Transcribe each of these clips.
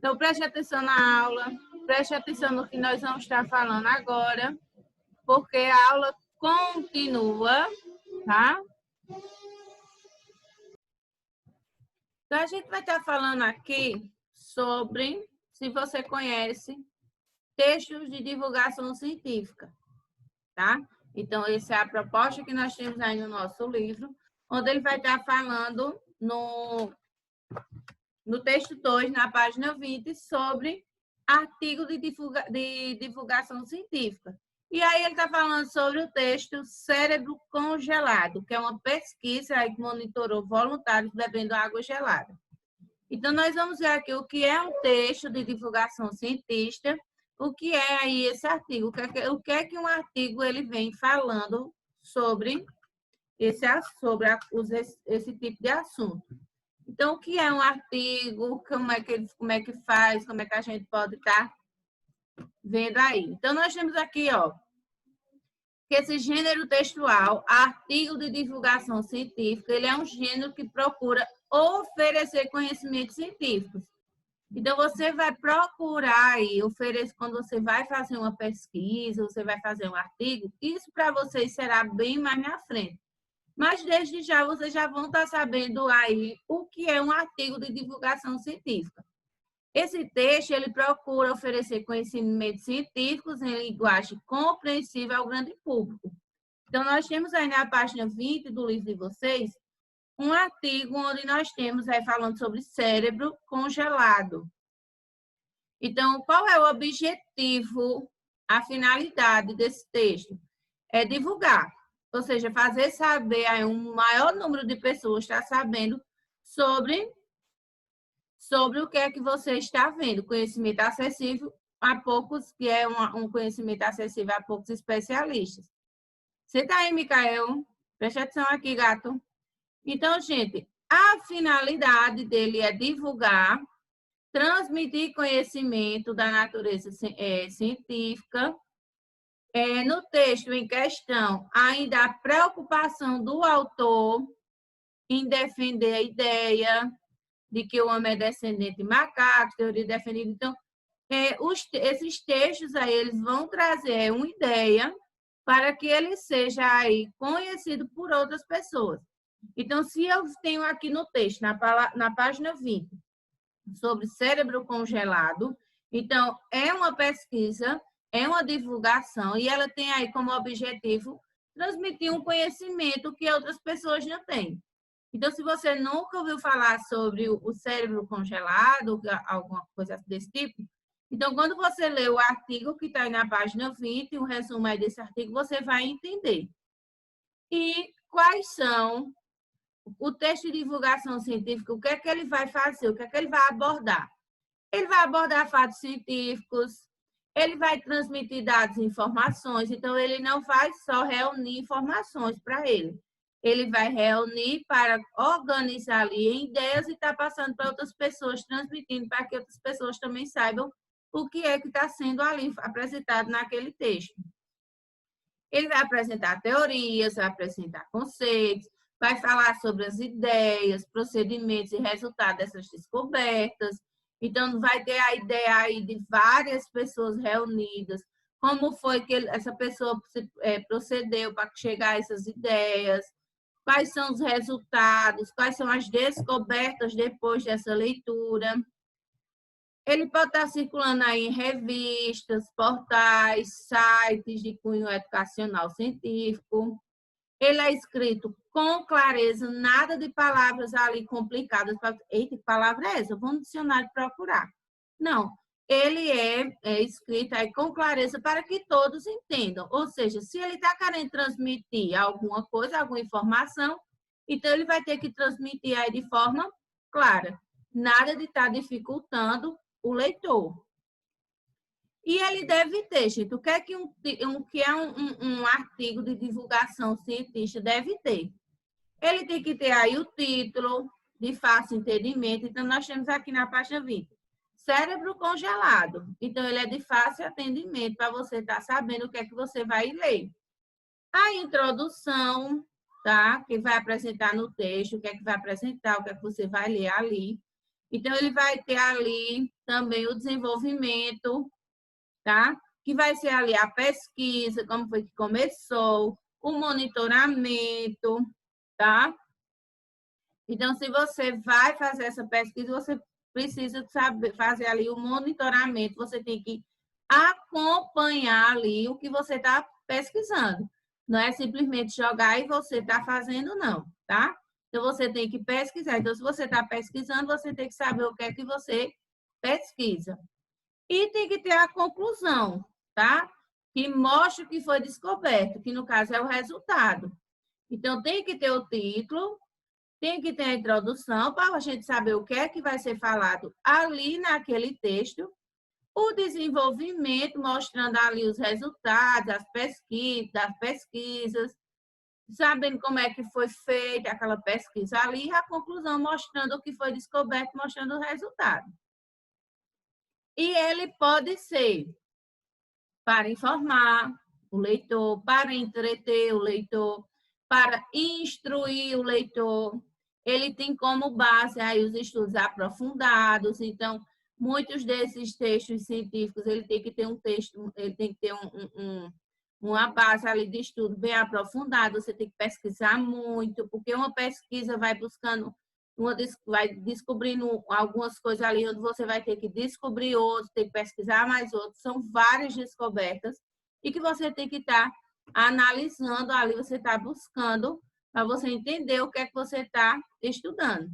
Então, preste atenção na aula, preste atenção no que nós vamos estar falando agora, porque a aula continua, tá? Então, a gente vai estar falando aqui sobre, se você conhece, textos de divulgação científica, tá? Então, essa é a proposta que nós temos aí no nosso livro, onde ele vai estar falando no texto 2, na página 20, sobre artigo de divulgação científica. E aí ele está falando sobre o texto Cérebro Congelado, que é uma pesquisa aí que monitorou voluntários bebendo água gelada. Então, nós vamos ver aqui o que é um texto de divulgação científica, o que é aí esse artigo, o que é que um artigo ele vem falando sobre esse tipo de assunto. Então, o que é um artigo, como é que faz, como é que a gente pode estar vendo aí. Então, nós temos aqui, ó, que esse gênero textual, artigo de divulgação científica, ele é um gênero que procura oferecer conhecimentos científicos. Então, você vai procurar aí, oferecer, quando você vai fazer uma pesquisa, você vai fazer um artigo, isso para vocês será bem mais na frente. Mas, desde já, vocês já vão estar sabendo aí o que é um artigo de divulgação científica. Esse texto, ele procura oferecer conhecimentos científicos em linguagem compreensível ao grande público. Então, nós temos aí na página 20 do livro de vocês, um artigo onde nós temos aí falando sobre cérebro congelado. Então, qual é o objetivo, a finalidade desse texto? É divulgar. Ou seja, fazer saber aí um maior número de pessoas está sabendo sobre o que é que você está vendo. Conhecimento acessível a poucos, que é um conhecimento acessível a poucos especialistas. Você está aí, Micael? Preste atenção aqui, gato. Então, gente, a finalidade dele é divulgar, transmitir conhecimento da natureza científica. No texto em questão, ainda a preocupação do autor em defender a ideia de que o homem é descendente de macacos, teoria defendida. Então, esses textos aí, eles vão trazer uma ideia para que ele seja aí conhecido por outras pessoas. Então, se eu tenho aqui no texto, na página 20, sobre cérebro congelado, então, é uma pesquisa, é uma divulgação, e ela tem aí como objetivo transmitir um conhecimento que outras pessoas não têm. Então, se você nunca ouviu falar sobre o cérebro congelado, alguma coisa desse tipo, então, quando você lê o artigo que está aí na página 20, um resumo aí desse artigo, você vai entender. E quais são o texto de divulgação científica, o que é que ele vai fazer, o que é que ele vai abordar? Ele vai abordar fatos científicos, ele vai transmitir dados e informações, então ele não vai só reunir informações para ele. Ele vai reunir para organizar ali em ideias e estar passando para outras pessoas, transmitindo para que outras pessoas também saibam o que é que está sendo ali apresentado naquele texto. Ele vai apresentar teorias, vai apresentar conceitos, vai falar sobre as ideias, procedimentos e resultados dessas descobertas. Então, vai ter a ideia aí de várias pessoas reunidas, como foi que essa pessoa procedeu para chegar a essas ideias, quais são os resultados, quais são as descobertas depois dessa leitura. Ele pode estar circulando aí em revistas, portais, sites de cunho educacional científico. Ele é escrito com clareza, nada de palavras ali complicadas. Eita, que palavra é essa? Vamos no dicionário procurar. Não, ele é escrito aí com clareza para que todos entendam. Ou seja, se ele está querendo transmitir alguma coisa, alguma informação, então ele vai ter que transmitir aí de forma clara. Nada de estar dificultando o leitor. E ele deve ter, gente, o que é que um artigo de divulgação científica deve ter? Ele tem que ter aí o título de fácil entendimento. Então, nós temos aqui na página 20, cérebro congelado. Então, ele é de fácil entendimento para você estar sabendo o que é que você vai ler. A introdução, tá? Que vai apresentar no texto, o que é que vai apresentar, o que é que você vai ler ali. Então, ele vai ter ali também o desenvolvimento, tá? Que vai ser ali a pesquisa, como foi que começou, o monitoramento, tá? Então, se você vai fazer essa pesquisa, você precisa saber fazer ali o monitoramento, você tem que acompanhar ali o que você está pesquisando. Não é simplesmente jogar e você está fazendo, não, tá? Então, você tem que pesquisar. Então, se você está pesquisando, você tem que saber o que é que você pesquisa. E tem que ter a conclusão, tá? Que mostra o que foi descoberto, que no caso é o resultado. Então, tem que ter o título, tem que ter a introdução para a gente saber o que é que vai ser falado ali naquele texto, o desenvolvimento, mostrando ali os resultados, das pesquisas, sabendo como é que foi feita aquela pesquisa ali, e a conclusão mostrando o que foi descoberto, mostrando o resultado. E ele pode ser para informar o leitor, para entreter o leitor, para instruir o leitor. Ele tem como base aí os estudos aprofundados, então muitos desses textos científicos ele tem que ter um texto, ele tem que ter uma base ali de estudo bem aprofundado, você tem que pesquisar muito, porque uma pesquisa vai buscando, vai descobrindo algumas coisas ali, onde você vai ter que descobrir outros, tem que pesquisar mais outros, são várias descobertas, e que você tem que estar analisando ali, você está buscando, para você entender o que é que você está estudando.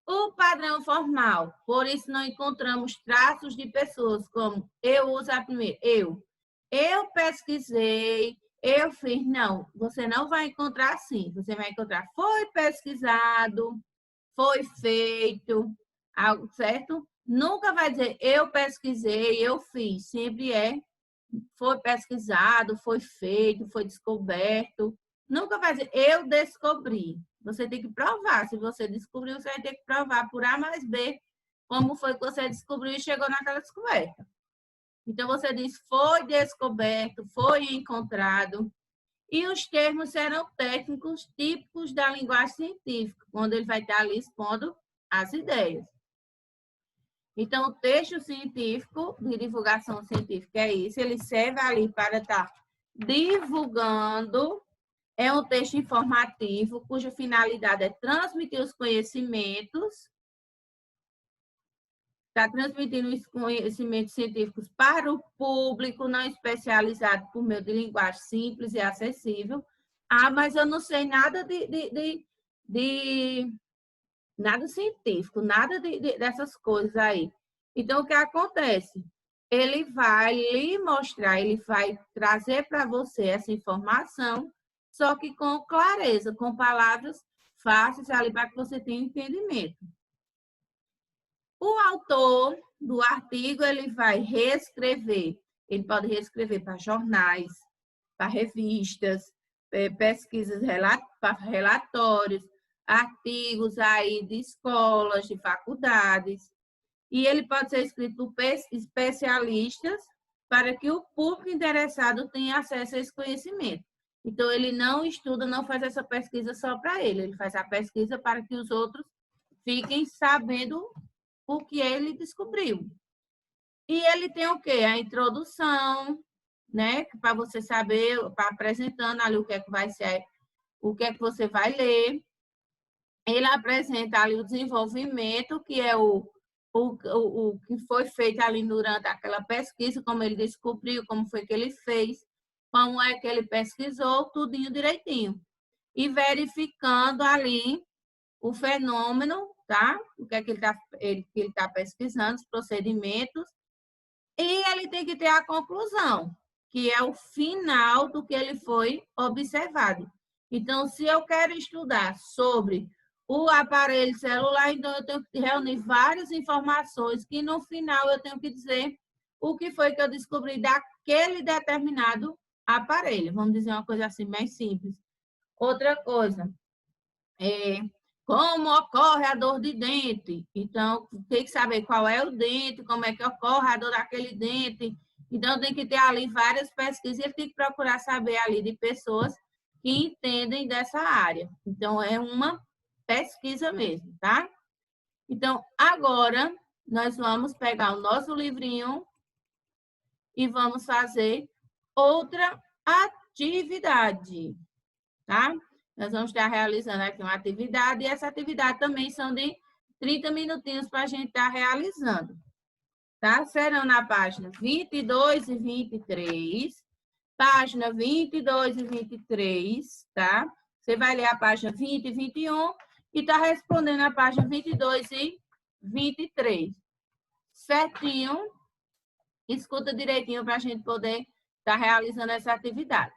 O padrão formal, por isso não encontramos traços de pessoas como eu uso a primeira, eu pesquisei, eu fiz. Não, você não vai encontrar assim. Você vai encontrar foi pesquisado, foi feito, algo certo? Nunca vai dizer eu pesquisei, eu fiz. Sempre é foi pesquisado, foi feito, foi descoberto. Nunca vai dizer eu descobri. Você tem que provar. Se você descobriu, você vai ter que provar por A mais B como foi que você descobriu e chegou naquela descoberta. Então, você diz foi descoberto, foi encontrado. E os termos serão técnicos típicos da linguagem científica, quando ele vai estar ali expondo as ideias. Então, o texto científico, de divulgação científica, é isso. Ele serve ali para estar divulgando. É um texto informativo, cuja finalidade é transmitir os conhecimentos, está transmitindo os conhecimentos científicos para o público não especializado por meio de linguagem simples e acessível. Ah, mas eu não sei nada de nada científico, nada dessas coisas aí. Então, o que acontece? Ele vai lhe mostrar, ele vai trazer para você essa informação, só que com clareza, com palavras fáceis ali para que você tenha entendimento. O autor do artigo, ele vai reescrever. Ele pode reescrever para jornais, para revistas, pesquisas, relatórios, artigos aí de escolas, de faculdades. E ele pode ser escrito por especialistas para que o público interessado tenha acesso a esse conhecimento. Então, ele não estuda, não faz essa pesquisa só para ele. Ele faz a pesquisa para que os outros fiquem sabendo o que ele descobriu. E ele tem o quê? A introdução, né? Para você saber, para apresentando ali o que é que vai ser, o que é que você vai ler. Ele apresenta ali o desenvolvimento, que é o que foi feito ali durante aquela pesquisa, como ele descobriu, como foi que ele fez, como é que ele pesquisou, tudinho direitinho. E verificando ali o fenômeno, tá? O que é que ele tá pesquisando, os procedimentos. E ele tem que ter a conclusão, que é o final do que ele foi observado. Então, se eu quero estudar sobre o aparelho celular, então eu tenho que reunir várias informações que no final eu tenho que dizer o que foi que eu descobri daquele determinado aparelho. Vamos dizer uma coisa assim, mais simples. Outra coisa, como ocorre a dor de dente? Então, tem que saber qual é o dente, como é que ocorre a dor daquele dente. Então, tem que ter ali várias pesquisas e ele tem que procurar saber ali de pessoas que entendem dessa área. Então, é uma pesquisa mesmo, tá? Então, agora, nós vamos pegar o nosso livrinho e vamos fazer outra atividade, tá? Nós vamos estar realizando aqui uma atividade, e essa atividade também são de 30 minutinhos para a gente estar realizando, tá? Serão na página 22 e 23, página 22 e 23, tá? Você vai ler a página 20 e 21 e está respondendo a página 22 e 23. Certinho? Escuta direitinho para a gente poder estar realizando essa atividade.